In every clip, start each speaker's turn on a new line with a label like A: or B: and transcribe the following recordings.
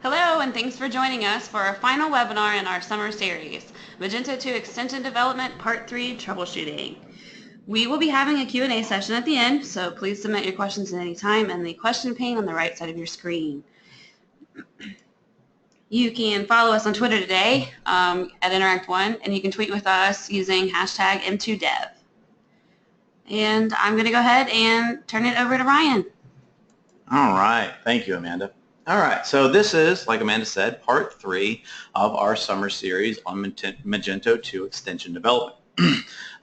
A: Hello, and thanks for joining us for our final webinar in our summer series, Magento 2 Extension Development Part 3 Troubleshooting. We will be having a Q&A session at the end, so please submit your questions at any time in the question pane on the right side of your screen. You can follow us on Twitter today at Interact1, and you can tweet with us using hashtag M2Dev. And I'm going to go ahead and turn it over to Ryan.
B: All right. Thank you, Amanda. All right. So this is, like Amanda said, part 3 of our summer series on Magento 2 extension development.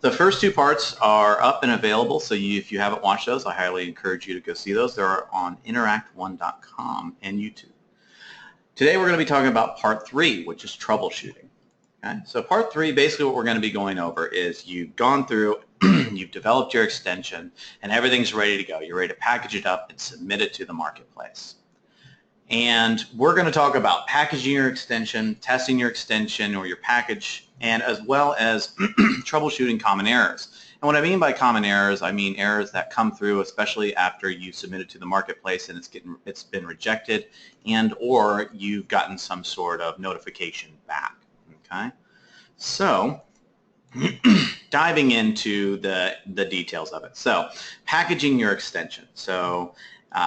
B: The first 2 parts are up and available, so if you haven't watched those, I highly encourage you to go see those. They're on interact1.com and YouTube. Today we're going to be talking about part 3, which is troubleshooting. Okay? So part 3, basically what we're going to be going over is you've gone through, you've developed your extension, and everything's ready to go. You're ready to package it up and submit it to the marketplace. And we're going to talk about packaging your extension, testing your extension or your package, and as well as troubleshooting common errors. And what I mean by common errors, I mean errors that come through, especially after you submit it to the marketplace and it's been rejected, and or you've gotten some sort of notification back. Okay, so diving into the details of it. So packaging your extension. So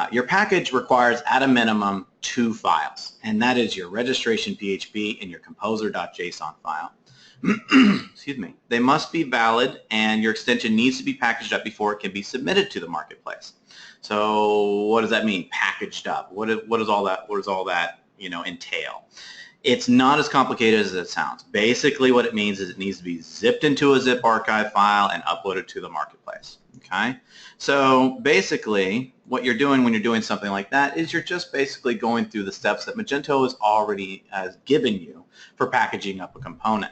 B: your package requires at a minimum 2 files, and that is your registration PHP and your composer.json file. Excuse me. They must be valid, and your extension needs to be packaged up before it can be submitted to the marketplace. So what does that mean, packaged up? What does all that entail? It's not as complicated as it sounds. Basically what it means is it needs to be zipped into a zip archive file and uploaded to the marketplace. Okay? So basically what you're doing when you're doing something like that is you're just basically going through the steps that Magento has already given you for packaging up a component.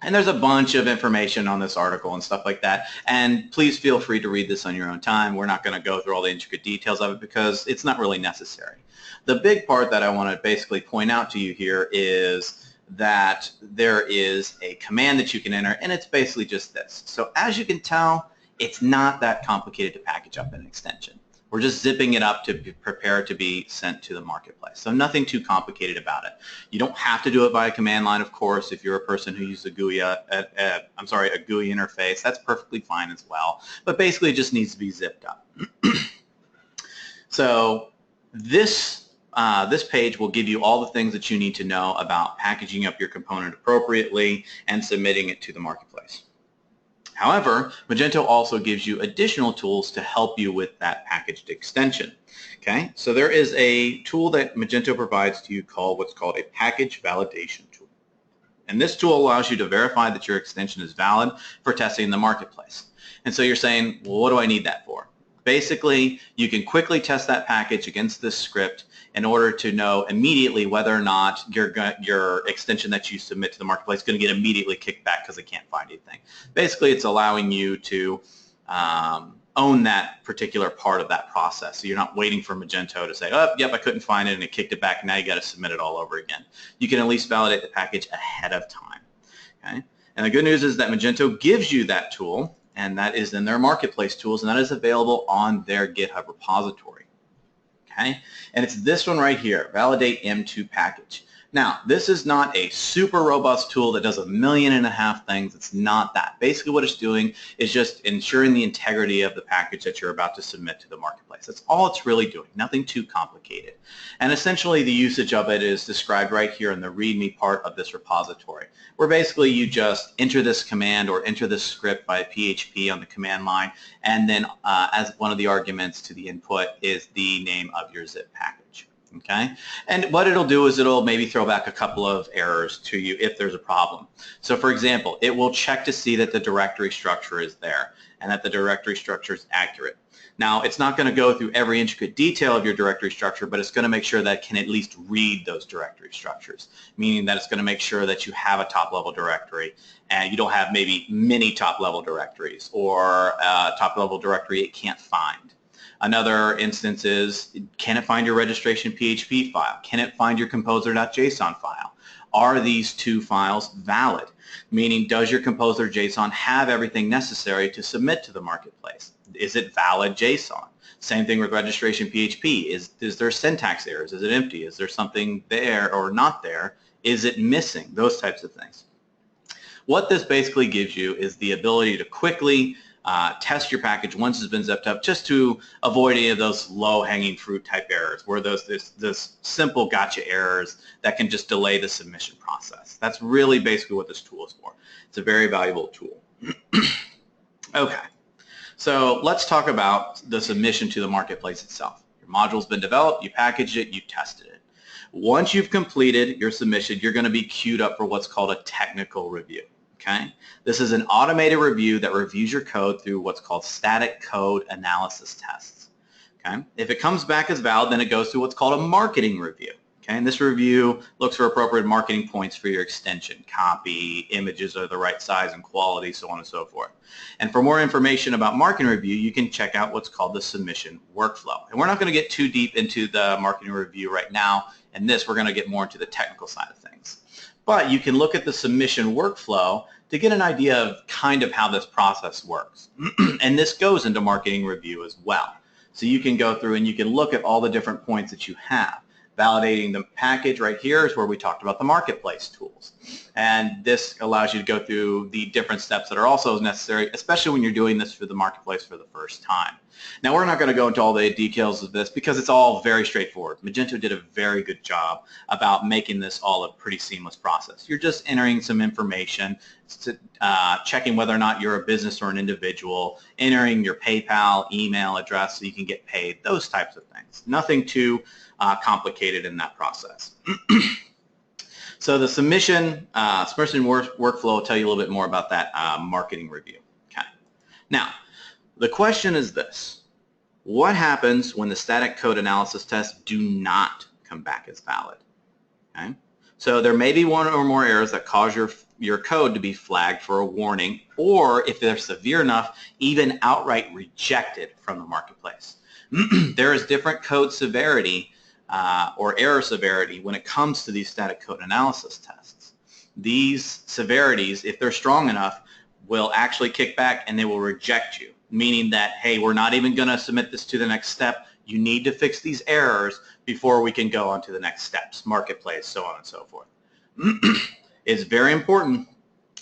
B: And there's a bunch of information on this article and stuff like that, and please feel free to read this on your own time. We're not going to go through all the intricate details of it because it's not really necessary. The big part that I want to basically point out to you here is that there is a command that you can enter, and it's basically just this. So as you can tell, it's not that complicated to package up an extension. We're just zipping it up to prepare it to be sent to the marketplace. So nothing too complicated about it. You don't have to do it by a command line, of course. If you're a person who uses a GUI, a GUI interface, that's perfectly fine as well. But basically, it just needs to be zipped up. So this page will give you all the things that you need to know about packaging up your component appropriately and submitting it to the marketplace. However, Magento also gives you additional tools to help you with that packaged extension. Okay, so there is a tool that Magento provides to you called what's called a package validation tool. And this tool allows you to verify that your extension is valid for testing in the marketplace. And so you're saying, well, what do I need that for? Basically, you can quickly test that package against this script in order to know immediately whether or not your extension that you submit to the marketplace is going to get immediately kicked back because it can't find anything. Basically, it's allowing you to own that particular part of that process. So you're not waiting for Magento to say, oh, yep, I couldn't find it and it kicked it back. Now you got to submit it all over again. You can at least validate the package ahead of time. Okay? And the good news is that Magento gives you that tool, and that is in their marketplace tools, and that is available on their GitHub repository. Okay? And it's this one right here, Validate M2 Package. Now, this is not a super robust tool that does 1.5 million things. It's not that. Basically what it's doing is just ensuring the integrity of the package that you're about to submit to the marketplace. That's all it's really doing, nothing too complicated. And essentially the usage of it is described right here in the README part of this repository, where basically you just enter this command or enter this script by PHP on the command line, and then as one of the arguments to the input is the name of your zip package. Okay, and what it'll do is it'll maybe throw back a couple of errors to you if there's a problem. So for example, it will check to see that the directory structure is there and that the directory structure is accurate. Now, it's not going to go through every intricate detail of your directory structure, but it's going to make sure that it can at least read those directory structures, meaning that it's going to make sure that you have a top-level directory and you don't have maybe many top-level directories or a top-level directory it can't find. Another instance is, can it find your registration PHP file? Can it find your composer.json file? Are these 2 files valid? Meaning, does your composer.json have everything necessary to submit to the marketplace? Is it valid JSON? Same thing with registration PHP. Is there syntax errors? Is it empty? Is there something there or not there? Is it missing? Those types of things. What this basically gives you is the ability to quickly test your package once it's been zipped up, just to avoid any of those low-hanging fruit type errors, where this simple gotcha errors that can just delay the submission process. That's really basically what this tool is for. It's a very valuable tool. Okay, so let's talk about the submission to the marketplace itself. Your module's been developed, you packaged it, you tested it. Once you've completed your submission, you're going to be queued up for what's called a technical review. Okay? This is an automated review that reviews your code through what's called static code analysis tests. Okay? If it comes back as valid, then it goes through what's called a marketing review. Okay? And this review looks for appropriate marketing points for your extension, copy, images are the right size and quality, so on and so forth. And for more information about marketing review, you can check out what's called the submission workflow. And we're not going to get too deep into the marketing review right now. In this, we're going to get more into the technical side of things. But you can look at the submission workflow to get an idea of kind of how this process works. And this goes into marketing review as well. So you can go through and you can look at all the different points that you have. Validating the package right here is where we talked about the marketplace tools. And this allows you to go through the different steps that are also necessary, especially when you're doing this for the marketplace for the first time. Now, we're not going to go into all the details of this because it's all very straightforward. Magento did a very good job about making this all a pretty seamless process. You're just entering some information, checking whether or not you're a business or an individual, entering your PayPal email address so you can get paid, those types of things. Nothing too complicated in that process. So the submission workflow will tell you a little bit more about that marketing review. Okay. Now, the question is this: what happens when the static code analysis tests do not come back as valid? Okay. So there may be one or more errors that cause your code to be flagged for a warning, or if they're severe enough, even outright rejected from the marketplace. There is different code severity or error severity when it comes to these static code analysis tests. These severities, if they're strong enough, will actually kick back and they will reject you, meaning that, hey, we're not even going to submit this to the next step. You need to fix these errors before we can go on to the next steps, marketplace, so on and so forth. It's very important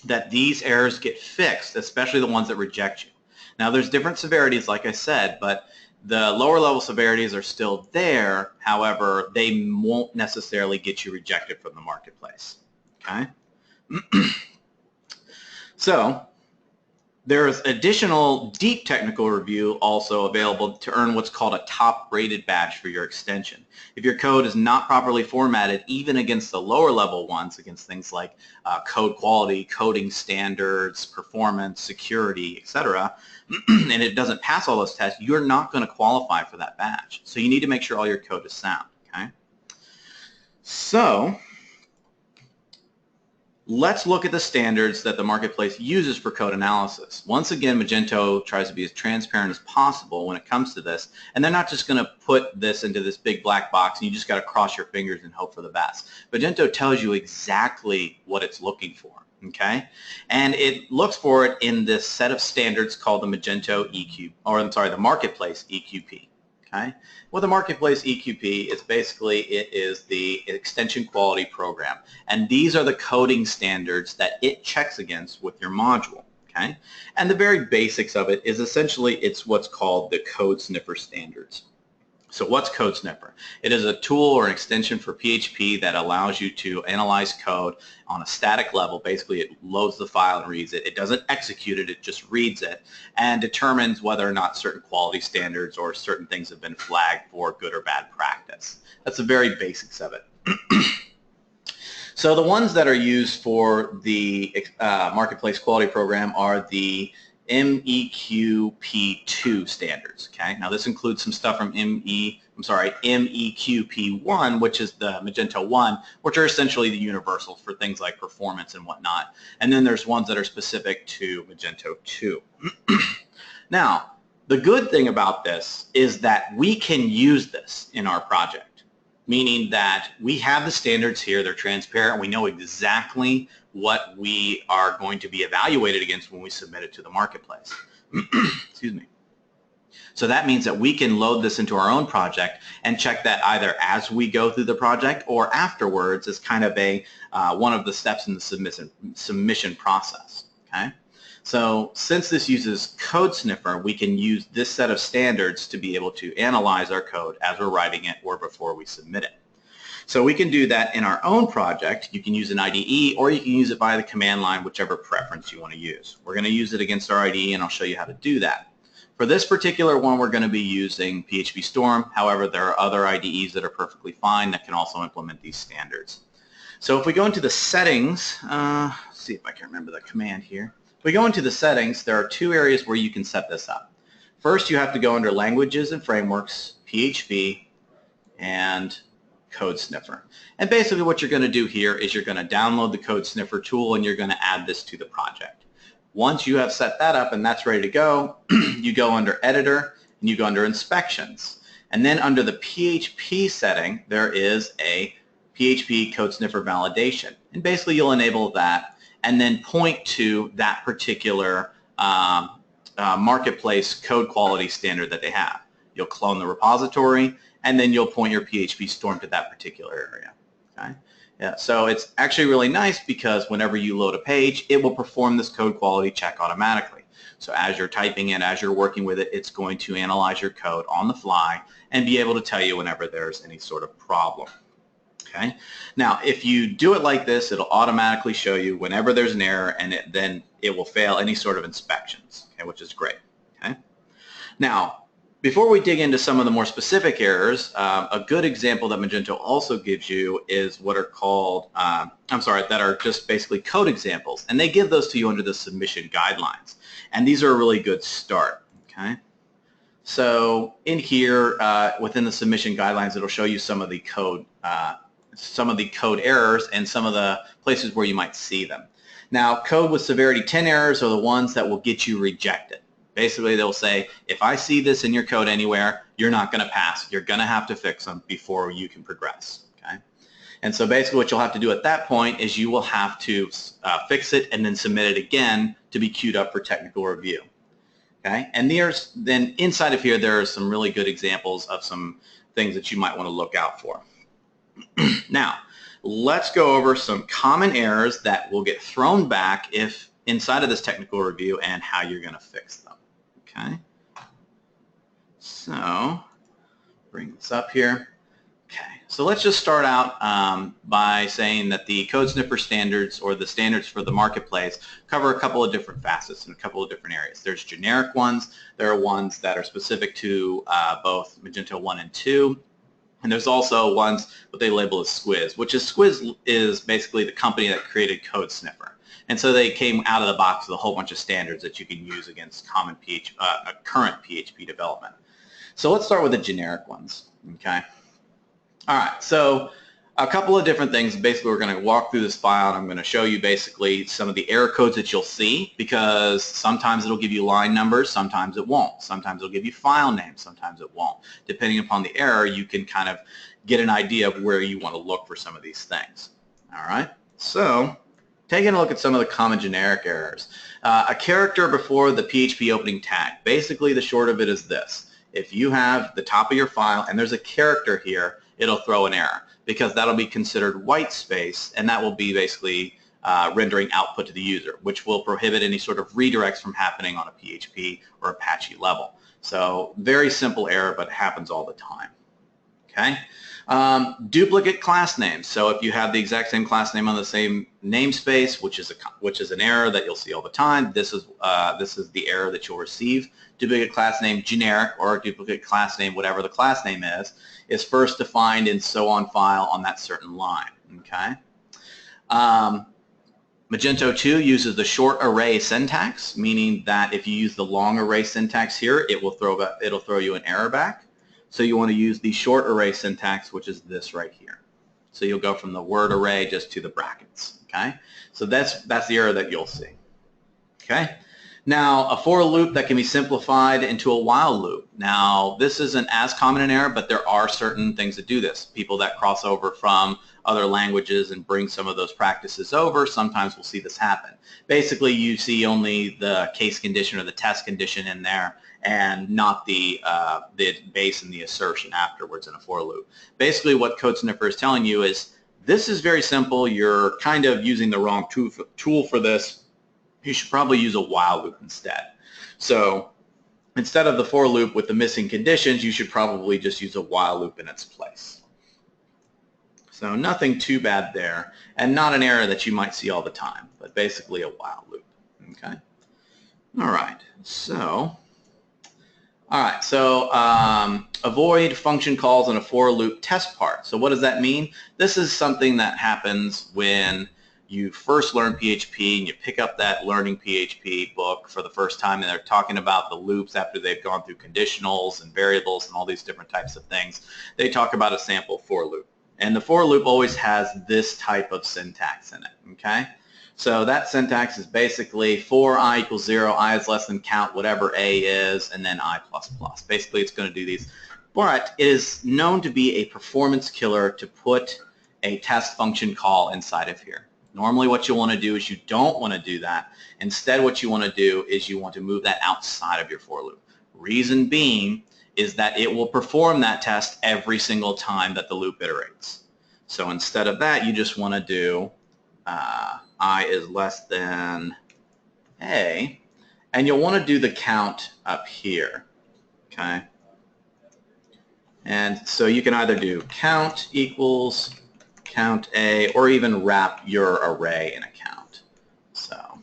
B: that these errors get fixed, especially the ones that reject you. Now, there's different severities, like I said, but the lower level severities are still there. However, they won't necessarily get you rejected from the marketplace. Okay? So there's additional deep technical review also available to earn what's called a top rated badge for your extension. If your code is not properly formatted, even against the lower level ones, against things like code quality, coding standards, performance, security, etc., and it doesn't pass all those tests, you're not going to qualify for that badge. So you need to make sure all your code is sound. Okay? So let's look at the standards that the marketplace uses for code analysis. Once again, Magento tries to be as transparent as possible when it comes to this, and they're not just going to put this into this big black box and you just got to cross your fingers and hope for the best. Magento tells you exactly what it's looking for. Okay, and it looks for it in this set of standards called the Magento the Marketplace EQP. Okay, well, the Marketplace EQP is basically the extension quality program, and these are the coding standards that it checks against with your module. Okay, and the very basics of it is essentially it's what's called the Code Sniffer standards. So what's Code Sniffer? It is a tool or an extension for PHP that allows you to analyze code on a static level. Basically, it loads the file and reads it. It doesn't execute it, it just reads it and determines whether or not certain quality standards or certain things have been flagged for good or bad practice. That's the very basics of it. So the ones that are used for the Marketplace Quality Program are the MEQP2 standards. Okay, now this includes some stuff from MEQP1, which is the Magento 1, which are essentially the universal for things like performance and whatnot. And then there's ones that are specific to Magento 2. Now, the good thing about this is that we can use this in our project, meaning that we have the standards here, they're transparent, we know exactly what we are going to be evaluated against when we submit it to the marketplace. Excuse me. So that means that we can load this into our own project and check that either as we go through the project or afterwards as kind of a one of the steps in the submission process. Okay? So since this uses Code Sniffer, we can use this set of standards to be able to analyze our code as we're writing it or before we submit it. So we can do that in our own project. You can use an IDE or you can use it via the command line, whichever preference you want to use. We're going to use it against our IDE and I'll show you how to do that. For this particular one, we're going to be using PHP Storm. However, there are other IDEs that are perfectly fine that can also implement these standards. So if we go into the settings, let's see if I can remember the command here. If we go into the settings, there are two areas where you can set this up. First, you have to go under Languages and Frameworks, PHP, and Code Sniffer. And basically what you're going to do here is you're going to download the Code Sniffer tool and you're going to add this to the project. Once you have set that up and that's ready to go, you go under Editor and you go under Inspections. And then under the PHP setting, there is a PHP Code Sniffer validation. And basically you'll enable that and then point to that particular marketplace code quality standard that they have. You'll clone the repository and then you'll point your PHP Storm to that particular area. Okay? Yeah, so it's actually really nice because whenever you load a page, it will perform this code quality check automatically. So as you're typing in, as you're working with it, it's going to analyze your code on the fly and be able to tell you whenever there's any sort of problem. Okay? Now, if you do it like this, it'll automatically show you whenever there's an error and then it will fail any sort of inspections, okay, which is great. Okay? Now, before we dig into some of the more specific errors, a good example that Magento also gives you is what are called, that are just basically code examples. And they give those to you under the submission guidelines. And these are a really good start. Okay? So in here, within the submission guidelines, it'll show you some of the code errors and some of the places where you might see them. Now, code with severity 10 errors are the ones that will get you rejected. Basically, they'll say, if I see this in your code anywhere, you're not going to pass. You're going to have to fix them before you can progress. Okay? And so basically what you'll have to do at that point is you will have to fix it and then submit it again to be queued up for technical review. Okay? And then inside of here, there are some really good examples of some things that you might want to look out for. Now, let's go over some common errors that will get thrown back if inside of this technical review and how you're going to fix them. Okay, so bring this up here. Okay, so let's just start out by saying that the Code Sniffer standards or the standards for the marketplace cover a couple of different facets and a couple of different areas. There's generic ones. There are ones that are specific to both Magento 1 and 2. And there's also ones what they label as Squiz, which is Squiz is basically the company that created Code Sniffer. And so they came out of the box with a whole bunch of standards that you can use against current PHP development. So let's start with the generic ones. Okay. All right. So a couple of different things. Basically, we're going to walk through this file, and I'm going to show you basically some of the error codes that you'll see, because sometimes it'll give you line numbers, sometimes it won't. Sometimes it'll give you file names, sometimes it won't. Depending upon the error, you can kind of get an idea of where you want to look for some of these things. All right. So taking a look at some of the common generic errors. A character before the PHP opening tag. Basically, the short of it is this. If you have the top of your file and there's a character here, it'll throw an error, because that'll be considered white space, and that will be basically rendering output to the user, which will prohibit any sort of redirects from happening on a PHP or Apache level. So very simple error, but it happens all the time. Okay. Duplicate class names. So if you have the exact same class name on the same namespace, which is an error that you'll see all the time, this is the error that you'll receive. Duplicate class name generic, or duplicate class name, whatever the class name is first defined in so on file on that certain line. Okay. Magento 2 uses the short array syntax, meaning that if you use the long array syntax here, it'll throw you an error back. So you want to use the short array syntax, which is this right here. So you'll go from the word array just to the brackets. Okay. So that's the error that you'll see. Okay. Now, a for loop that can be simplified into a while loop. Now, this isn't as common an error, but there are certain things that do this. People that cross over from other languages and bring some of those practices over, sometimes we'll see this happen. Basically, you see only the case condition or the test condition in there, and not the base and the assertion afterwards in a for loop. Basically what Code Sniffer is telling you is this is very simple. You're kind of using the wrong tool for this. You should probably use a while loop instead. So instead of the for loop with the missing conditions, you should probably just use a while loop in its place. So nothing too bad there, and not an error that you might see all the time, but basically a while loop. Okay. All right. So avoid function calls in a for loop test part. So what does that mean? This is something that happens when you first learn PHP and you pick up that learning PHP book for the first time, and they're talking about the loops after they've gone through conditionals and variables and all these different types of things. They talk about a sample for loop. And the for loop always has this type of syntax in it, okay? So that syntax is basically for I equals 0, I is less than count whatever A is, and then I plus plus. Basically, it's going to do these. But it is known to be a performance killer to put a test function call inside of here. Normally what you want to do is you don't want to do that. Instead, what you want to do is you want to move that outside of your for loop. Reason being is that it will perform that test every single time that the loop iterates. So instead of that, you just want to do I is less than A, and you'll want to do the count up here, okay? And so you can either do count equals count A, or even wrap your array in a count. So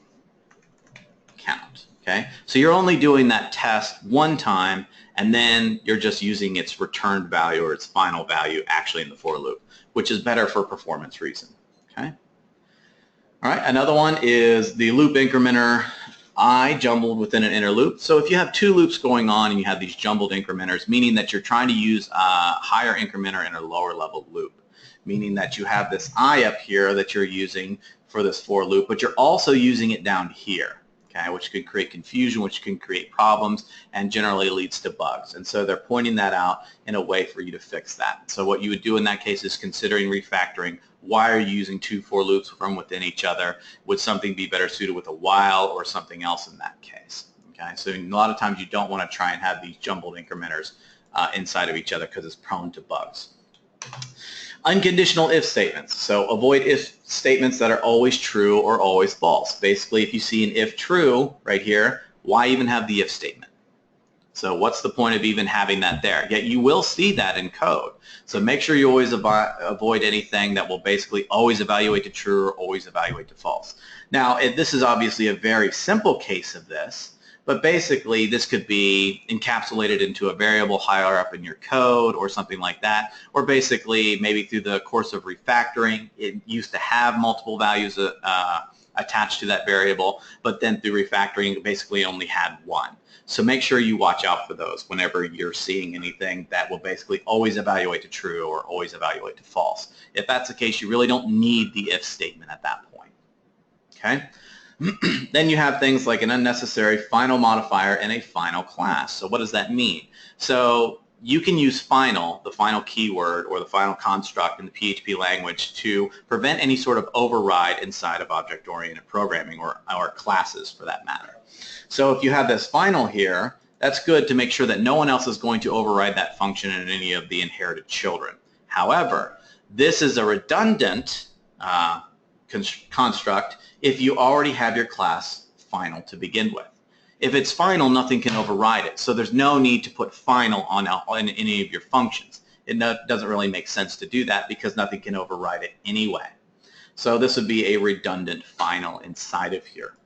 B: count, okay? So you're only doing that test one time, and then you're just using its returned value or its final value actually in the for loop, which is better for performance reason, okay? All right, another one is the loop incrementer I jumbled within an inner loop. So if you have two loops going on and you have these jumbled incrementers, meaning that you're trying to use a higher incrementer in a lower level loop, meaning that you have this I up here that you're using for this for loop, but you're also using it down here, okay, which could create confusion, which can create problems, and generally leads to bugs. And so they're pointing that out in a way for you to fix that. So what you would do in that case is considering refactoring. Why are you using two for loops from within each other? Would something be better suited with a while or something else in that case? Okay, so a lot of times you don't want to try and have these jumbled incrementers inside of each other because it's prone to bugs. Unconditional if statements. So avoid if statements that are always true or always false. Basically, if you see an if true right here, why even have the if statement? So what's the point of even having that there? Yet you will see that in code. So make sure you always avoid anything that will basically always evaluate to true or always evaluate to false. Now, this is obviously a very simple case of this, but basically this could be encapsulated into a variable higher up in your code or something like that, or basically maybe through the course of refactoring, it used to have multiple values attached to that variable, but then through refactoring it basically only had one. So make sure you watch out for those whenever you're seeing anything that will basically always evaluate to true or always evaluate to false. If that's the case, you really don't need the if statement at that point. Okay? Then you have things like an unnecessary final modifier and a final class. So what does that mean? So you can use final, the final keyword or the final construct in the PHP language to prevent any sort of override inside of object-oriented programming or classes for that matter. So if you have this final here, that's good to make sure that no one else is going to override that function in any of the inherited children. However, this is a redundant construct if you already have your class final to begin with. If it's final, nothing can override it. So there's no need to put final on any of your functions. It doesn't really make sense to do that because nothing can override it anyway. So this would be a redundant final inside of here.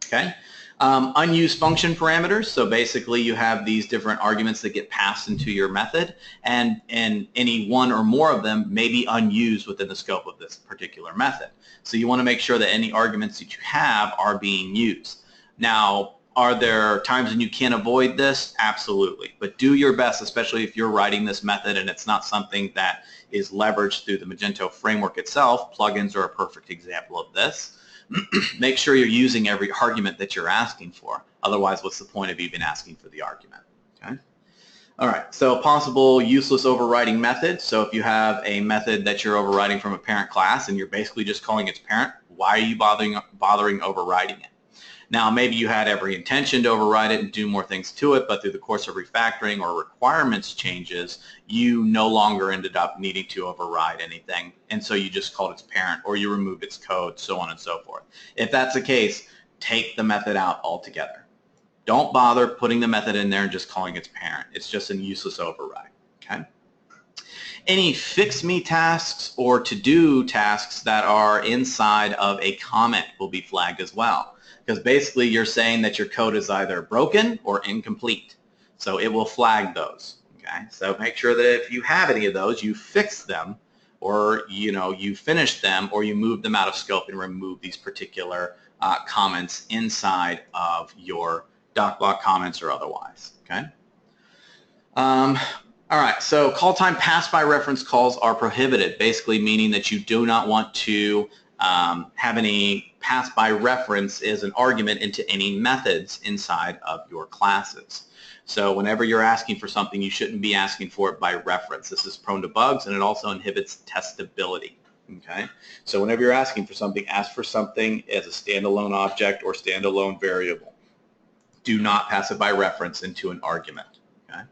B: Okay. Unused function parameters. So basically you have these different arguments that get passed into your method, and any one or more of them may be unused within the scope of this particular method. So you want to make sure that any arguments that you have are being used. Now, are there times when you can't avoid this? Absolutely. But do your best, especially if you're writing this method and it's not something that is leveraged through the Magento framework itself. Plugins are a perfect example of this. Make sure you're using every argument that you're asking for. Otherwise, what's the point of even asking for the argument? Okay. All right, so possible useless overriding methods. So if you have a method that you're overriding from a parent class and you're basically just calling its parent, why are you bothering overriding it? Now, maybe you had every intention to override it and do more things to it, but through the course of refactoring or requirements changes, you no longer ended up needing to override anything, and so you just called its parent, or you removed its code, so on and so forth. If that's the case, take the method out altogether. Don't bother putting the method in there and just calling its parent. It's just a useless override. Okay? Any Fixme tasks or to-do tasks that are inside of a comment will be flagged as well, because basically you're saying that your code is either broken or incomplete. So it will flag those. Okay? So make sure that if you have any of those, you fix them, or you finish them, or you move them out of scope and remove these particular comments inside of your doc block comments or otherwise. Okay. All right. So call time passed by reference calls are prohibited, basically meaning that you do not want to have any pass by reference as an argument into any methods inside of your classes. So whenever you're asking for something, you shouldn't be asking for it by reference. This is prone to bugs, and it also inhibits testability. Okay. So whenever you're asking for something, ask for something as a standalone object or standalone variable. Do not pass it by reference into an argument. Okay?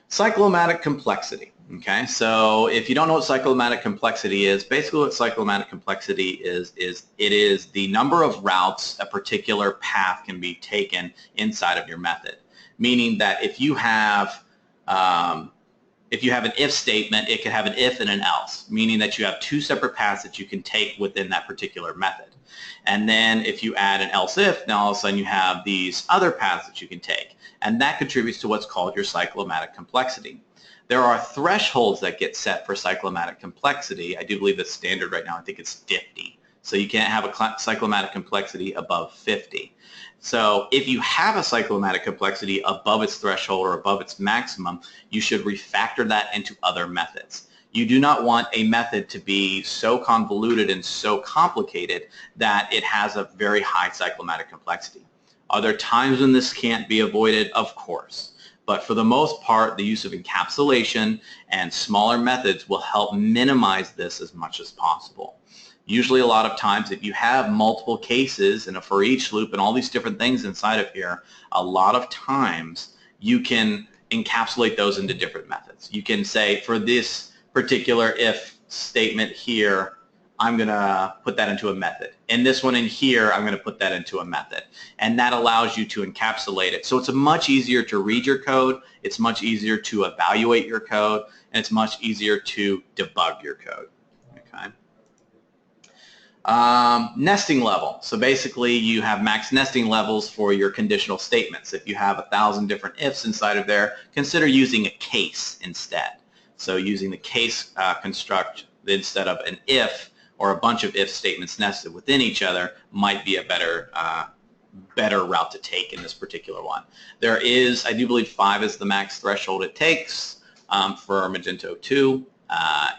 B: Cyclomatic complexity. Okay, so if you don't know what cyclomatic complexity is, basically what cyclomatic complexity is it is the number of routes a particular path can be taken inside of your method. Meaning that if you have an if statement, it could have an if and an else, meaning that you have two separate paths that you can take within that particular method. And then if you add an else if, now all of a sudden you have these other paths that you can take. And that contributes to what's called your cyclomatic complexity. There are thresholds that get set for cyclomatic complexity. I do believe the standard right now, I think it's 50. So you can't have a cyclomatic complexity above 50. So if you have a cyclomatic complexity above its threshold or above its maximum, you should refactor that into other methods. You do not want a method to be so convoluted and so complicated that it has a very high cyclomatic complexity. Are there times when this can't be avoided? Of course. But for the most part, the use of encapsulation and smaller methods will help minimize this as much as possible. Usually a lot of times if you have multiple cases and a for each loop and all these different things inside of here, a lot of times you can encapsulate those into different methods. You can say for this particular if statement here, I'm going to put that into a method. And this one in here, I'm going to put that into a method. And that allows you to encapsulate it. So it's much easier to read your code, it's much easier to evaluate your code, and it's much easier to debug your code. Okay. Nesting level. So basically you have max nesting levels for your conditional statements. If you have 1,000 different ifs inside of there, consider using a case instead. So using the case construct instead of an if or a bunch of if statements nested within each other might be a better route to take in this particular one. There is, I do believe 5 is the max threshold it takes for Magento 2.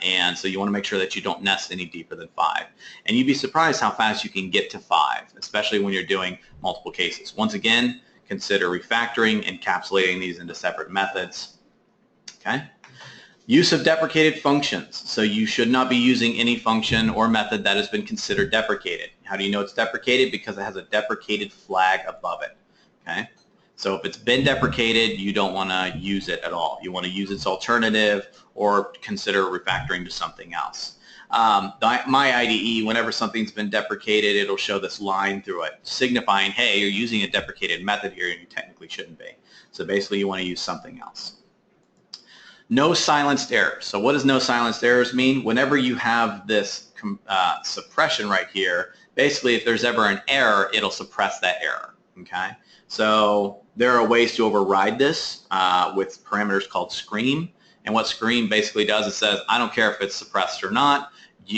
B: And so you want to make sure that you don't nest any deeper than 5. And you'd be surprised how fast you can get to 5, especially when you're doing multiple cases. Once again, consider refactoring, encapsulating these into separate methods. Okay. Use of deprecated functions. So you should not be using any function or method that has been considered deprecated. How do you know it's deprecated? Because it has a deprecated flag above it. Okay. So if it's been deprecated, you don't want to use it at all. You want to use its alternative or consider refactoring to something else. My IDE, whenever something's been deprecated, it'll show this line through it, signifying, hey, you're using a deprecated method here and you technically shouldn't be. So basically you want to use something else. No silenced errors. So what does no silenced errors mean? Whenever you have this suppression right here, basically if there's ever an error, it'll suppress that error. Okay? So there are ways to override this with parameters called scream. And what scream basically does, it says, I don't care if it's suppressed or not,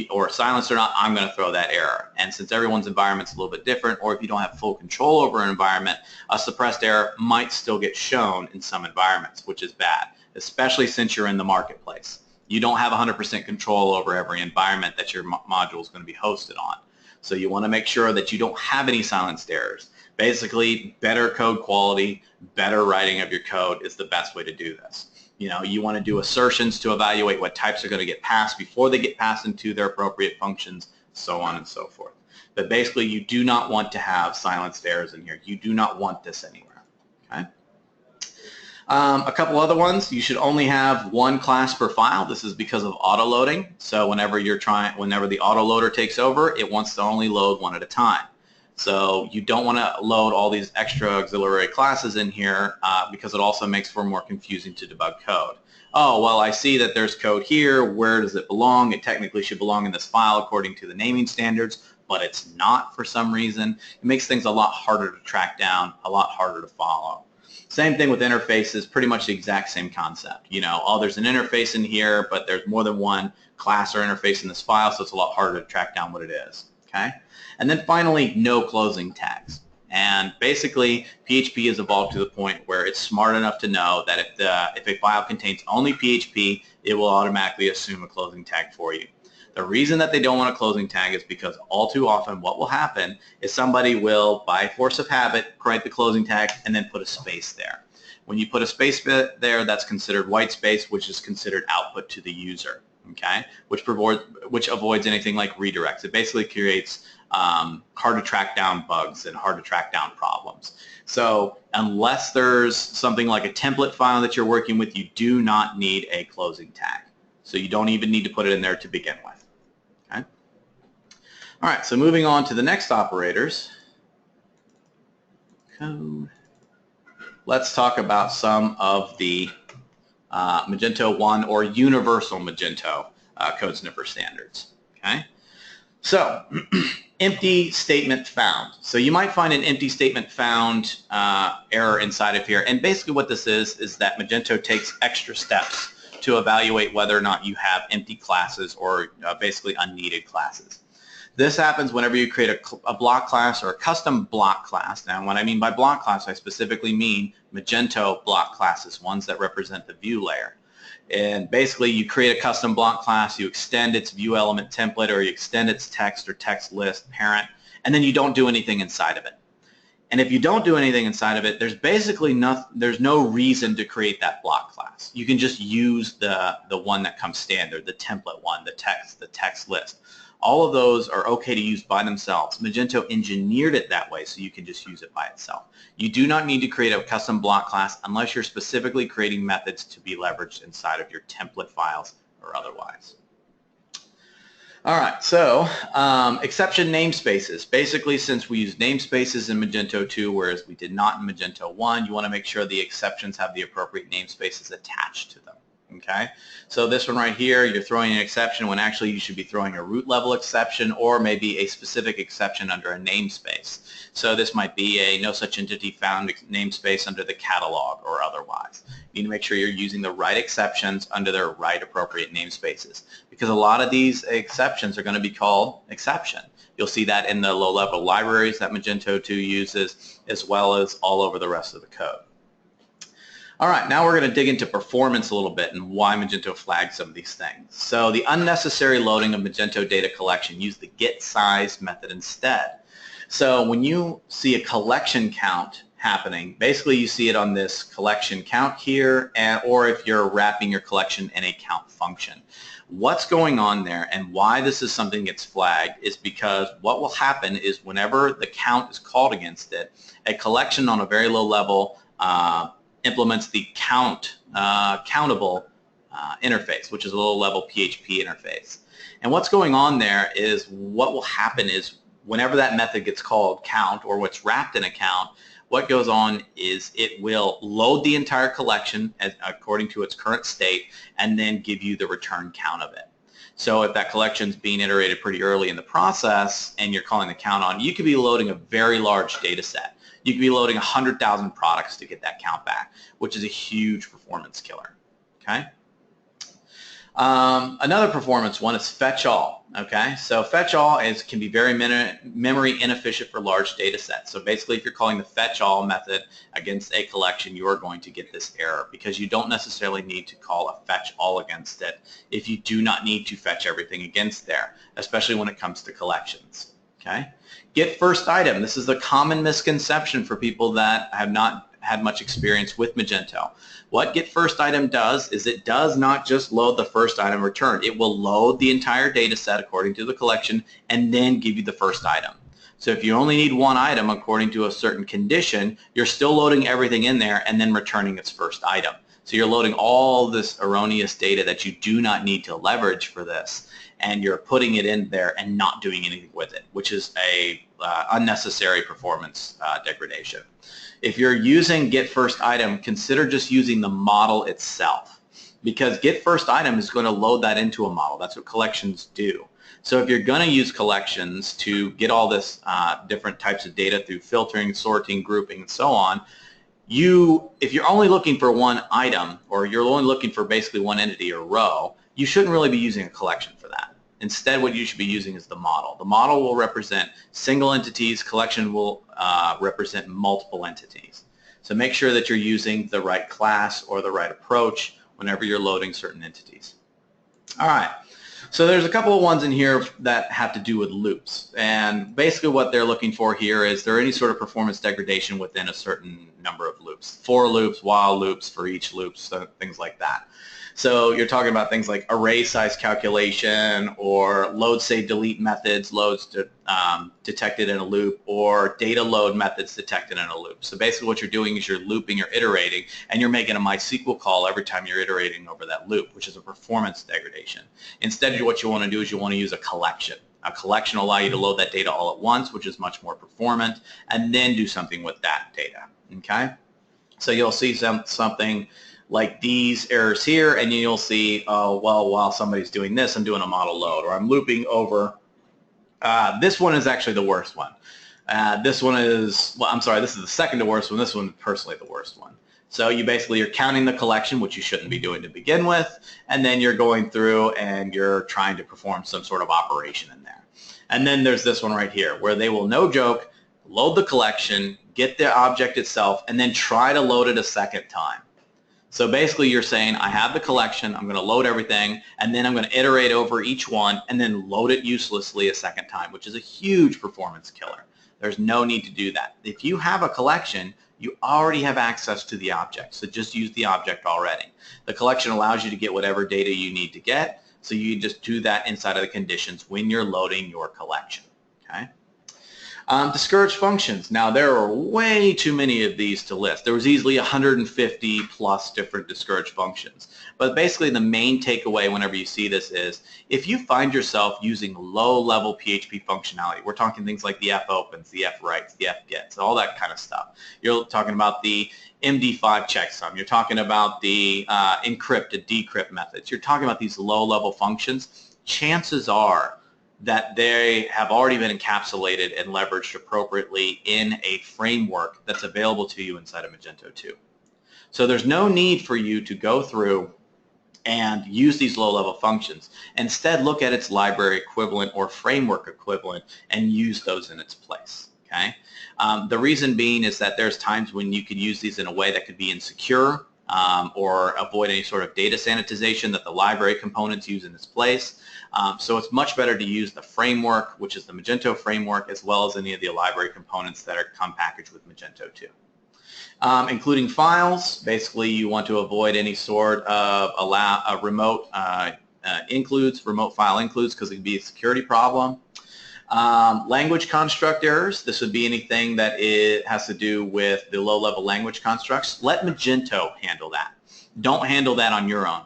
B: or silenced or not, I'm going to throw that error. And since everyone's environment's a little bit different, or if you don't have full control over an environment, a suppressed error might still get shown in some environments, which is bad, especially since you're in the marketplace. You don't have 100% control over every environment that your module is going to be hosted on. So you want to make sure that you don't have any silenced errors. Basically, better code quality, better writing of your code is the best way to do this. You know, you want to do assertions to evaluate what types are going to get passed before they get passed into their appropriate functions, so on and so forth. But basically, you do not want to have silenced errors in here. You do not want this anywhere. Okay. A couple other ones. You should only have one class per file. This is because of auto loading. So whenever the auto loader takes over, it wants to only load one at a time. So you don't want to load all these extra auxiliary classes in here because it also makes for more confusing to debug code. Oh, well, I see that there's code here. Where does it belong? It technically should belong in this file according to the naming standards, but it's not for some reason. It makes things a lot harder to track down, a lot harder to follow. Same thing with interfaces, pretty much the exact same concept. You know, oh, there's an interface in here, but there's more than one class or interface in this file, so it's a lot harder to track down what it is. Okay? And then finally, no closing tags. And basically, PHP has evolved to the point where it's smart enough to know that if a file contains only PHP, it will automatically assume a closing tag for you. The reason that they don't want a closing tag is because all too often what will happen is somebody will, by force of habit, create the closing tag and then put a space there. When you put a space there, that's considered white space, which is considered output to the user, okay? Which avoids anything like redirects. It basically creates hard to track down bugs and hard to track down problems. So unless there's something like a template file that you're working with, you do not need a closing tag. So you don't even need to put it in there to begin with. Okay? All right, so moving on to the next operators. Code. Let's talk about some of the Magento 1 or universal Magento code sniffer standards. Okay? So, empty statement found. So you might find an empty statement found error inside of here. And basically what this is that Magento takes extra steps to evaluate whether or not you have empty classes or basically unneeded classes. This happens whenever you create a block class or a custom block class. Now, what I mean by block class, I specifically mean Magento block classes, ones that represent the view layer. And basically, you create a custom block class, you extend its view element template, or you extend its text or text list parent, and then you don't do anything inside of it. And if you don't do anything inside of it, there's basically there's no reason to create that block class. You can just use the one that comes standard, the template one, the text list. All of those are okay to use by themselves. Magento engineered it that way so you can just use it by itself. You do not need to create a custom block class unless you're specifically creating methods to be leveraged inside of your template files or otherwise. All right, so exception namespaces. Basically, since we use namespaces in Magento 2, whereas we did not in Magento 1, you want to make sure the exceptions have the appropriate namespaces attached to them. Okay, so this one right here, you're throwing an exception when actually you should be throwing a root level exception or maybe a specific exception under a namespace. So this might be a no such entity found namespace under the catalog or otherwise. You need to make sure you're using the right exceptions under their right appropriate namespaces because a lot of these exceptions are going to be called exception. You'll see that in the low-level libraries that Magento 2 uses as well as all over the rest of the code. All right, now we're going to dig into performance a little bit and why Magento flags some of these things. So the unnecessary loading of Magento data collection, use the getSize method instead. So when you see a collection count happening, basically you see it on this collection count here, or if you're wrapping your collection in a count function. What's going on there and why this is something that gets flagged is because what will happen is whenever the count is called against it, a collection on a very low level implements the countable interface, which is a low-level PHP interface. And what's going on there is what will happen is whenever that method gets called count or what's wrapped in a count, what goes on is it will load the entire collection according to its current state and then give you the return count of it. So if that collection is being iterated pretty early in the process and you're calling the count on, you could be loading a very large data set. You could be loading 100,000 products to get that count back, which is a huge performance killer. Okay. Another performance one is FetchAll. Okay, so FetchAll can be very memory inefficient for large data sets. So basically, if you're calling the FetchAll method against a collection, you are going to get this error because you don't necessarily need to call a FetchAll against it if you do not need to fetch everything against there, especially when it comes to collections. Okay. GetFirstItem. This is a common misconception for people that have not had much experience with Magento. What GetFirstItem does is it does not just load the first item returned. It will load the entire data set according to the collection and then give you the first item. So if you only need one item according to a certain condition, you're still loading everything in there and then returning its first item. So you're loading all this erroneous data that you do not need to leverage for this, and you're putting it in there and not doing anything with it, which is a unnecessary performance degradation. If you're using GetFirstItem, consider just using the model itself, because GetFirstItem is going to load that into a model. That's what collections do. So if you're going to use collections to get all this different types of data through filtering, sorting, grouping, and so on, if you're only looking for one item, or you're only looking for basically one entity or row, you shouldn't really be using a collection for that. Instead, what you should be using is the model. The model will represent single entities. Collection will represent multiple entities. So make sure that you're using the right class or the right approach whenever you're loading certain entities. All right. So there's a couple of ones in here that have to do with loops, and basically what they're looking for here is there any sort of performance degradation within a certain number of loops. For loops, while loops, for each loop, so things like that. So you're talking about things like array size calculation, or load, save, delete methods, loads detected in a loop, or data load methods detected in a loop. So basically what you're doing is you're looping or iterating, and you're making a MySQL call every time you're iterating over that loop, which is a performance degradation. Instead, what you want to do is you want to use a collection. A collection will allow you to load that data all at once, which is much more performant, and then do something with that data. Okay? So you'll see something like these errors here, and you'll see, oh, well, while somebody's doing this, I'm doing a model load, or I'm looping over. This one is actually the worst one. This one is, well, I'm sorry, this is the second to worst one. This one is personally the worst one. So you're counting the collection, which you shouldn't be doing to begin with, and then you're going through and you're trying to perform some sort of operation in there. And then there's this one right here, where they will, no joke, load the collection, get the object itself, and then try to load it a second time. So basically you're saying, I have the collection, I'm going to load everything, and then I'm going to iterate over each one and then load it uselessly a second time, which is a huge performance killer. There's no need to do that. If you have a collection, you already have access to the object, so just use the object already. The collection allows you to get whatever data you need to get, so you just do that inside of the conditions when you're loading your collection. Okay? The Scourge Functions. Now, there are way too many of these to list. There was easily 150 plus different Scourge Functions. But basically, the main takeaway whenever you see this is, if you find yourself using low-level PHP functionality, we're talking things like the fopens, the fwrites, the fgets, all that kind of stuff. You're talking about the MD5 checksum. You're talking about the encrypt and decrypt methods. You're talking about these low-level functions. Chances are that they have already been encapsulated and leveraged appropriately in a framework that's available to you inside of Magento 2. So there's no need for you to go through and use these low-level functions. Instead, look at its library equivalent or framework equivalent and use those in its place. Okay? The reason being is that there's times when you could use these in a way that could be insecure or avoid any sort of data sanitization that the library components use in its place. So it's much better to use the framework, which is the Magento framework, as well as any of the library components that come packaged with Magento 2. Including files, basically you want to avoid any sort of remote includes, remote file includes, because it could be a security problem. Language construct errors, this would be anything that it has to do with the low-level language constructs. Let Magento handle that. Don't handle that on your own.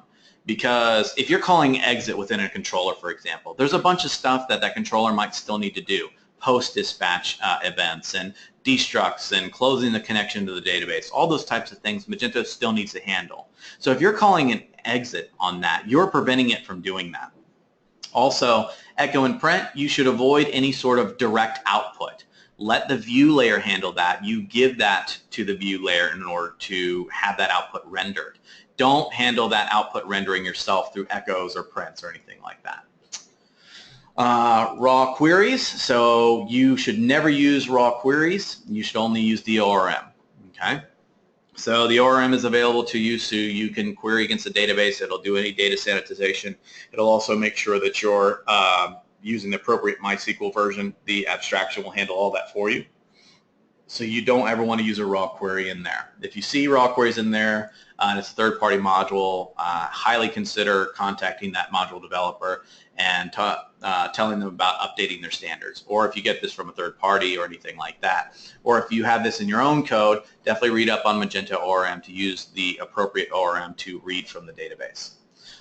B: Because if you're calling exit within a controller, for example, there's a bunch of stuff that that controller might still need to do. Post-dispatch events and destructs and closing the connection to the database. All those types of things Magento still needs to handle. So if you're calling an exit on that, you're preventing it from doing that. Also, echo and print, you should avoid any sort of direct output. Let the view layer handle that. You give that to the view layer in order to have that output rendered. Don't handle that output rendering yourself through echoes or prints or anything like that. Raw queries, so you should never use raw queries. You should only use the ORM. Okay? So the ORM is available to you, so you can query against the database. It'll do any data sanitization. It'll also make sure that you're using the appropriate MySQL version. The abstraction will handle all that for you. So you don't ever want to use a raw query in there. If you see raw queries in there and it's a third-party module, highly consider contacting that module developer and telling them about updating their standards. Or if you get this from a third party or anything like that. Or if you have this in your own code, definitely read up on Magento ORM to use the appropriate ORM to read from the database.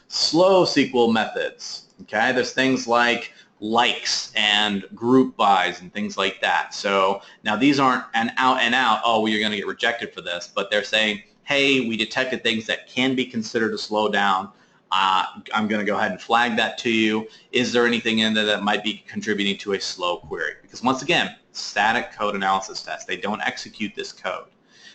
B: Slow SQL methods. Okay, there's things like likes and group buys and things like that. So now these aren't an out and out, oh, well, you're going to get rejected for this, but they're saying, hey, we detected things that can be considered a slowdown. I'm going to go ahead and flag that to you. Is there anything in there that might be contributing to a slow query? Because once again, static code analysis test. They don't execute this code.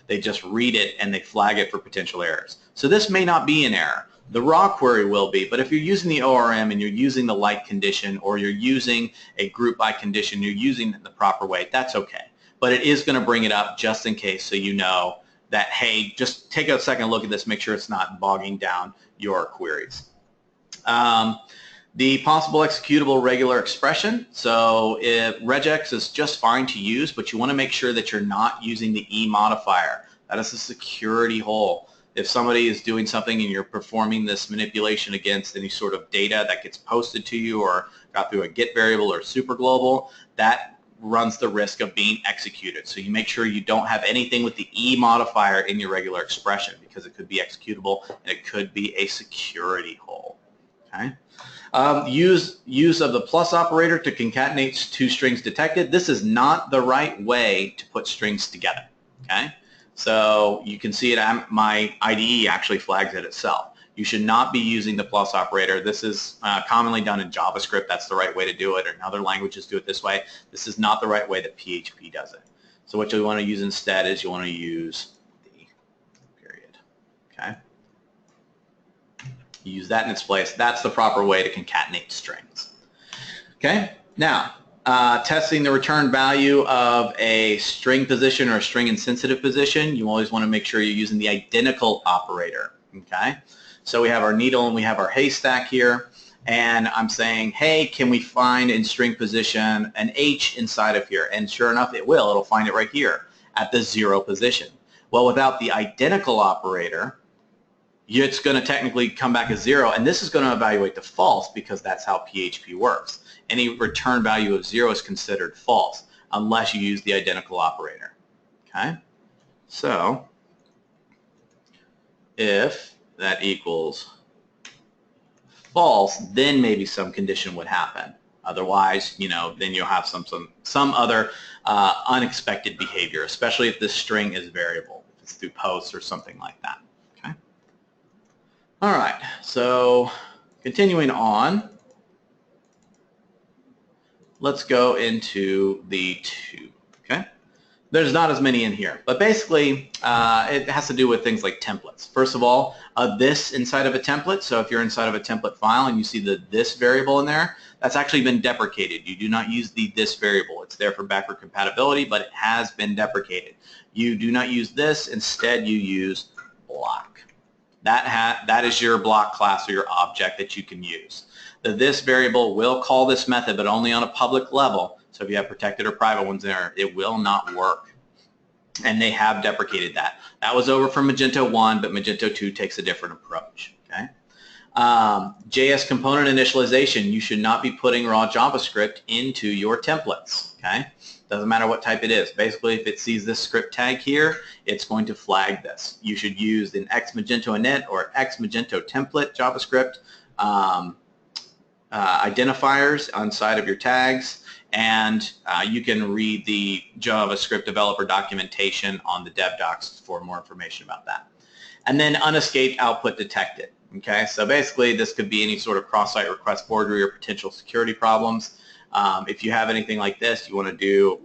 B: They just read it and they flag it for potential errors. So this may not be an error. The raw query will be, but if you're using the ORM and you're using the like condition or you're using a group by condition, you're using it in the proper way, that's okay. But it is going to bring it up just in case so you know that, hey, just take a second look at this, make sure it's not bogging down your queries. The possible executable regular expression. So if regex is just fine to use, but you want to make sure that you're not using the E modifier. That is a security hole. If somebody is doing something and you're performing this manipulation against any sort of data that gets posted to you or got through a get variable or super global, that runs the risk of being executed. So you make sure you don't have anything with the E modifier in your regular expression because it could be executable and it could be a security hole. Okay. Use of the plus operator to concatenate two strings detected. This is not the right way to put strings together. Okay. So you can see it, my IDE actually flags it itself. You should not be using the plus operator. This is commonly done in JavaScript. That's the right way to do it, or other languages do it this way. This is not the right way that PHP does it. So what you want to use instead is you want to use the period. Okay? You use that in its place. That's the proper way to concatenate strings. Okay? Now, testing the return value of a string position or a string insensitive position, you always want to make sure you're using the identical operator. Okay, so we have our needle and we have our haystack here, and I'm saying, hey, can we find in string position an H inside of here? And sure enough, it will. It'll find it right here at the 0 position. Well, without the identical operator, it's going to technically come back as 0, and this is going to evaluate to false because that's how PHP works. Any return value of 0 is considered false unless you use the identical operator. Okay? So if that equals false, then maybe some condition would happen. Otherwise, then you'll have some other unexpected behavior, especially if this string is variable, if it's through posts or something like that. Okay? All right, so continuing on, let's go into the 2, okay? There's not as many in here, but basically it has to do with things like templates. First of all, this inside of a template, so if you're inside of a template file and you see the this variable in there, that's actually been deprecated. You do not use the this variable. It's there for backward compatibility, but it has been deprecated. You do not use this. Instead, you use block. That is your block class or your object that you can use. The this variable will call this method, but only on a public level. So if you have protected or private ones there, it will not work. And they have deprecated that. That was over from Magento 1, but Magento 2 takes a different approach. Okay? JS component initialization, you should not be putting raw JavaScript into your templates. Okay? Doesn't matter what type it is. Basically, if it sees this script tag here, it's going to flag this. You should use an Magento init or Magento template JavaScript identifiers inside of your tags, and you can read the JavaScript developer documentation on the dev docs for more information about that. And then unescaped output detected. Okay, so basically this could be any sort of cross-site request forgery or potential security problems. If you have anything like this, you want to do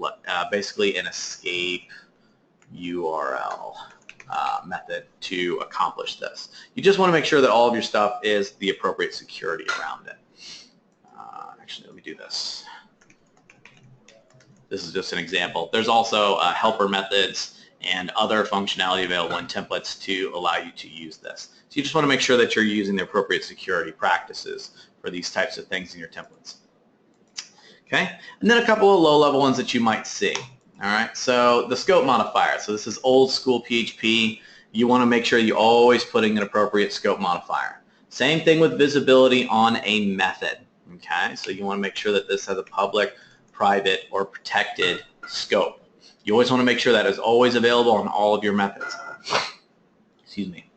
B: basically an escape URL method to accomplish this. You just want to make sure that all of your stuff is the appropriate security around it. Actually, let me do this. This is just an example. There's also helper methods and other functionality available in templates to allow you to use this. So you just want to make sure that you're using the appropriate security practices for these types of things in your templates. Okay, and then a couple of low-level ones that you might see. All right, so the scope modifier. So this is old school PHP. You want to make sure you're always putting an appropriate scope modifier. Same thing with visibility on a method. Okay, so you want to make sure that this has a public, private, or protected scope. You always want to make sure that is always available on all of your methods. Excuse me.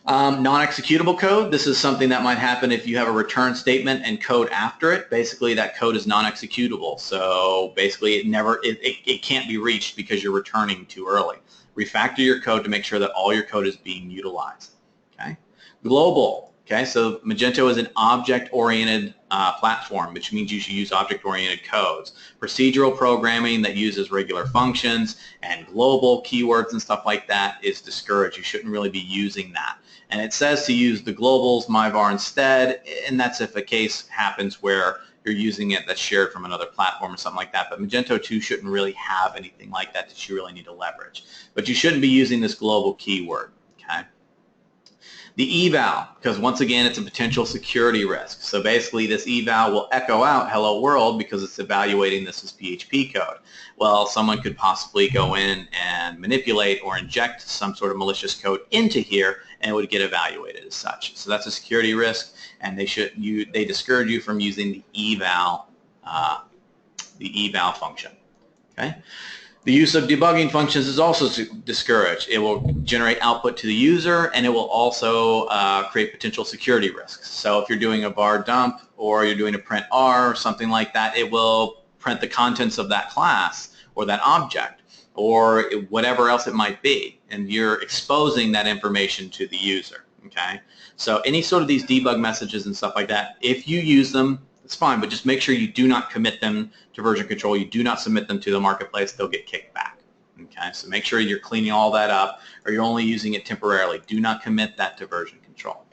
B: Non-executable code, this is something that might happen if you have a return statement and code after it. Basically, that code is non-executable. So basically, it can't be reached because you're returning too early. Refactor your code to make sure that all your code is being utilized. Okay. Global. Okay, so Magento is an object-oriented platform, which means you should use object-oriented codes. Procedural programming that uses regular functions and global keywords and stuff like that is discouraged. You shouldn't really be using that. And it says to use the globals, myvar instead, and that's if a case happens where you're using it that's shared from another platform or something like that. But Magento 2 shouldn't really have anything like that that you really need to leverage. But you shouldn't be using this global keyword. Okay. The eval, because once again, it's a potential security risk. So basically, this eval will echo out hello world because it's evaluating this as PHP code. Well, someone could possibly go in and manipulate or inject some sort of malicious code into here, and it would get evaluated as such. So that's a security risk, and they discourage you from using the eval function. Okay. The use of debugging functions is also discouraged. It will generate output to the user, and it will also create potential security risks. So if you're doing a var dump or you're doing a print R or something like that, it will print the contents of that class or that object or whatever else it might be, and you're exposing that information to the user. Okay? So any sort of these debug messages and stuff like that, if you use them, it's fine, but just make sure you do not commit them to version control. You do not submit them to the marketplace. They'll get kicked back. Okay, so make sure you're cleaning all that up, or you're only using it temporarily. Do not commit that to version control.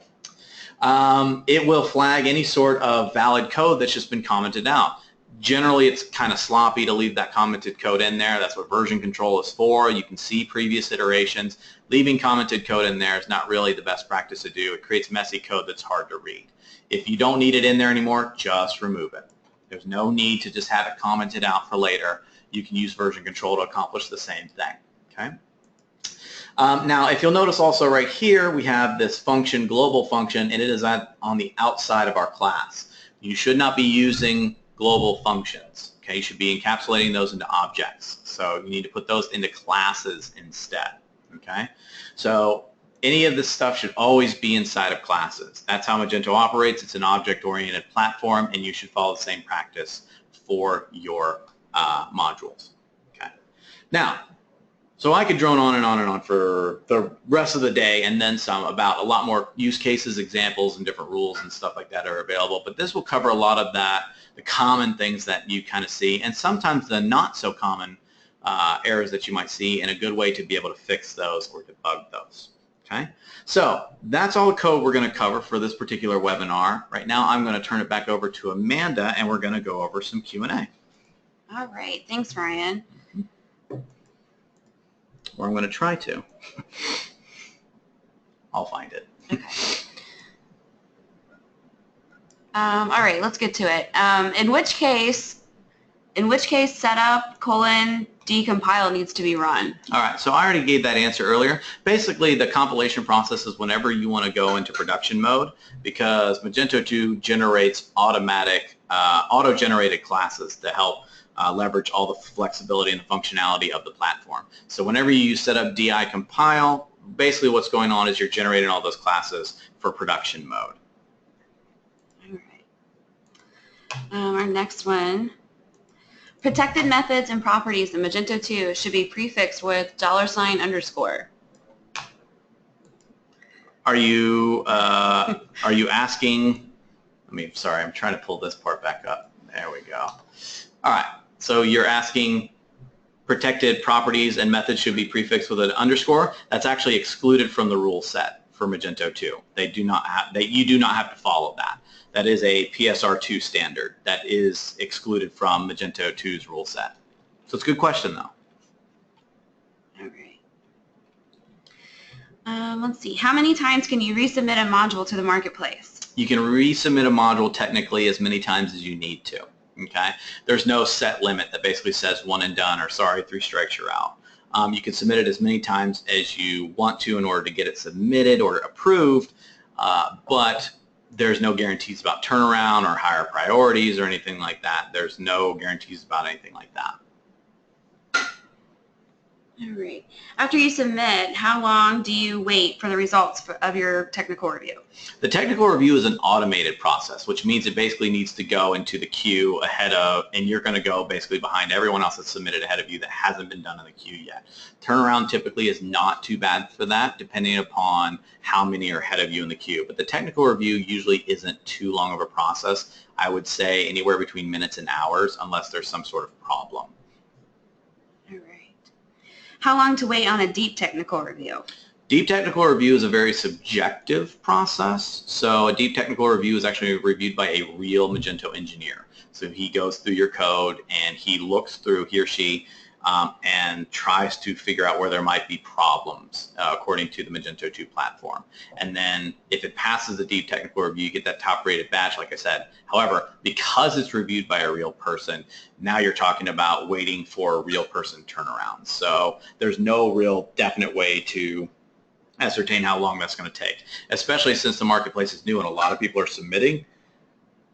B: It will flag any sort of valid code that's just been commented out. Generally, it's kind of sloppy to leave that commented code in there. That's what version control is for. You can see previous iterations. Leaving commented code in there is not really the best practice to do. It creates messy code that's hard to read. If you don't need it in there anymore, just remove it. There's no need to just have it commented out for later. You can use version control to accomplish the same thing. Okay. Now, if you'll notice also right here, we have this function, global function, and it is on the outside of our class. You should not be using global functions. Okay, you should be encapsulating those into objects. So you need to put those into classes instead. Okay, so any of this stuff should always be inside of classes. That's how Magento operates. It's an object-oriented platform, and you should follow the same practice for your modules. Okay. Now, so I could drone on and on and on for the rest of the day and then some about a lot more use cases, examples, and different rules and stuff like that are available. But this will cover a lot of that, the common things that you kind of see, and sometimes the not so common errors that you might see, and a good way to be able to fix those or debug those. Okay, so that's all the code we're going to cover for this particular webinar. Right now, I'm going to turn it back over to Amanda, and we're going to go over some Q&A.
A: All right, thanks, Ryan.
B: Or I'm going to try to. I'll find it.
A: Okay. All right, let's get to it. In which case setup : decompile needs to be run?
B: All right, so I already gave that answer earlier. Basically, the compilation process is whenever you want to go into production mode, because Magento 2 generates auto-generated classes to help leverage all the flexibility and the functionality of the platform. So whenever you set up DI compile, basically what's going on is you're generating all those classes for production mode.
A: All right. Our next one. Protected methods and properties in Magento 2 should be prefixed with $_.
B: Are you asking? Sorry, I'm trying to pull this part back up. There we go. All right. So you're asking protected properties and methods should be prefixed with an underscore. That's actually excluded from the rule set for Magento 2. You do not have to follow that. That is a PSR2 standard that is excluded from Magento 2's rule set. So it's a good question, though.
A: All right. Let's see. How many times can you resubmit a module to the marketplace?
B: You can resubmit a module technically as many times as you need to. Okay, there's no set limit that basically says one and done, or sorry, 3 strikes you're out. You can submit it as many times as you want to in order to get it submitted or approved, but there's no guarantees about turnaround or higher priorities or anything like that. There's no guarantees about anything like that.
A: All right. After you submit, how long do you wait for the results of your technical review?
B: The technical review is an automated process, which means it basically needs to go into the queue ahead of, and you're going to go basically behind everyone else that's submitted ahead of you that hasn't been done in the queue yet. Turnaround typically is not too bad for that, depending upon how many are ahead of you in the queue. But the technical review usually isn't too long of a process. I would say anywhere between minutes and hours, unless there's some sort of problem.
A: How long to wait on a deep technical review?
B: Deep technical review is a very subjective process. So a deep technical review is actually reviewed by a real Magento engineer. So he goes through your code and he looks through, he or she, and tries to figure out where there might be problems according to the Magento 2 platform. And then if it passes the deep technical review, you get that top rated badge, like I said. However, because it's reviewed by a real person, now you're talking about waiting for a real person turnaround. So there's no real definite way to ascertain how long that's going to take, especially since the marketplace is new and a lot of people are submitting.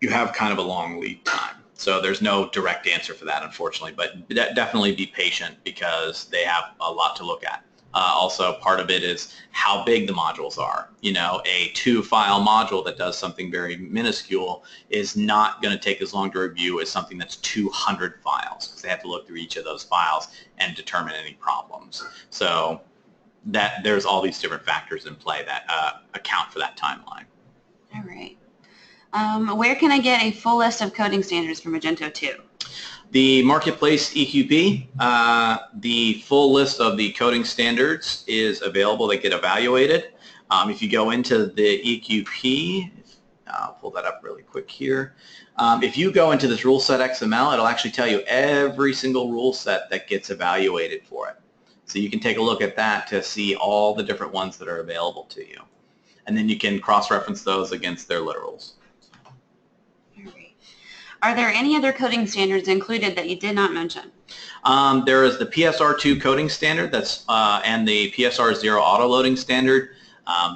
B: You have kind of a long lead time. So there's no direct answer for that, unfortunately, but definitely be patient because they have a lot to look at. Also, part of it is how big the modules are. You know, a 2-file module that does something very minuscule is not going to take as long to review as something that's 200 files, because they have to look through each of those files and determine any problems. So that there's all these different factors in play that account for that timeline.
A: All right. Where can I get a full list of coding standards for Magento 2?
B: The Marketplace EQP, the full list of the coding standards is available. They get evaluated. If you go into the EQP, I'll pull that up really quick here. If you go into this rule set XML, it'll actually tell you every single rule set that gets evaluated for it. So you can take a look at that to see all the different ones that are available to you. And then you can cross-reference those against their literals.
A: Are there any other coding standards included that you did not mention?
B: There is the PSR2 coding standard that's and the PSR0 auto-loading standard.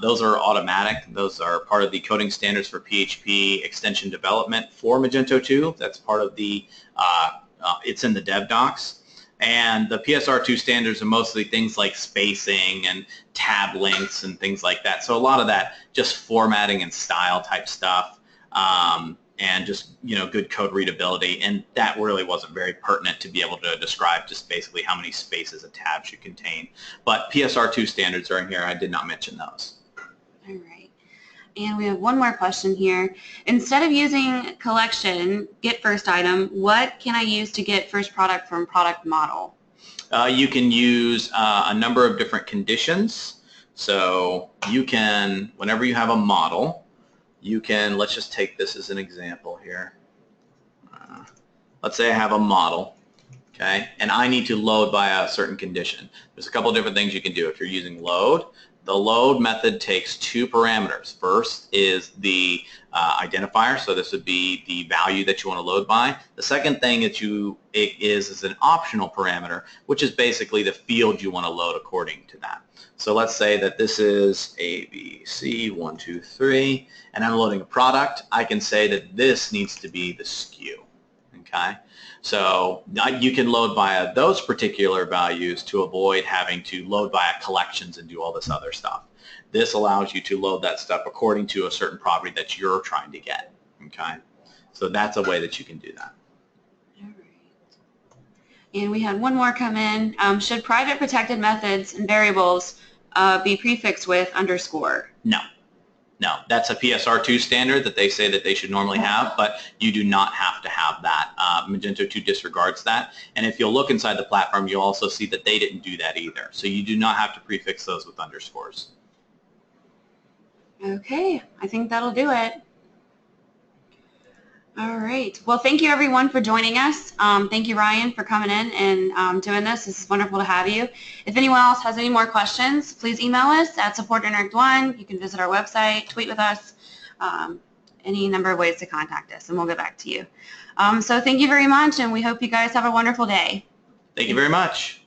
B: Those are automatic. Those are part of the coding standards for PHP extension development for Magento 2. That's part of the, it's in the dev docs. And the PSR2 standards are mostly things like spacing and tab links and things like that. So a lot of that just formatting and style type stuff. And just, you know, good code readability, and that really wasn't very pertinent to be able to describe just basically how many spaces a tab should contain. But PSR2 standards are in here. I did not mention those.
A: All right. And we have one more question here. Instead of using collection, GetFirstItem, what can I use to get first product from product model?
B: You can use a number of different conditions. So you can, whenever you have a model, you can, let's just take this as an example here. Let's say I have a model, okay, and I need to load by a certain condition. There's a couple of different things you can do. If you're using load, the load method takes 2 parameters. First is the identifier, so this would be the value that you want to load by. The second thing that is an optional parameter, which is basically the field you want to load according to that. So let's say that this is A, B, C, 1, 2, 3, and I'm loading a product. I can say that this needs to be the SKU, okay? So you can load via those particular values to avoid having to load via collections and do all this other stuff. This allows you to load that stuff according to a certain property that you're trying to get, okay? So that's a way that you can do that.
A: And we had one more come in. Should private protected methods and variables be prefixed with underscore?
B: No. No, that's a PSR2 standard that they say that they should normally have, but you do not have to have that. Magento 2 disregards that. And if you'll look inside the platform, you'll also see that they didn't do that either. So you do not have to prefix those with underscores.
A: Okay, I think that'll do it. All right. Well, thank you everyone for joining us. Thank you, Ryan, for coming in and doing this. This is wonderful to have you. If anyone else has any more questions, please email us at support@interact1. You can visit our website, tweet with us, any number of ways to contact us, and we'll get back to you. So thank you very much, and we hope you guys have a wonderful day.
B: Thank you very much.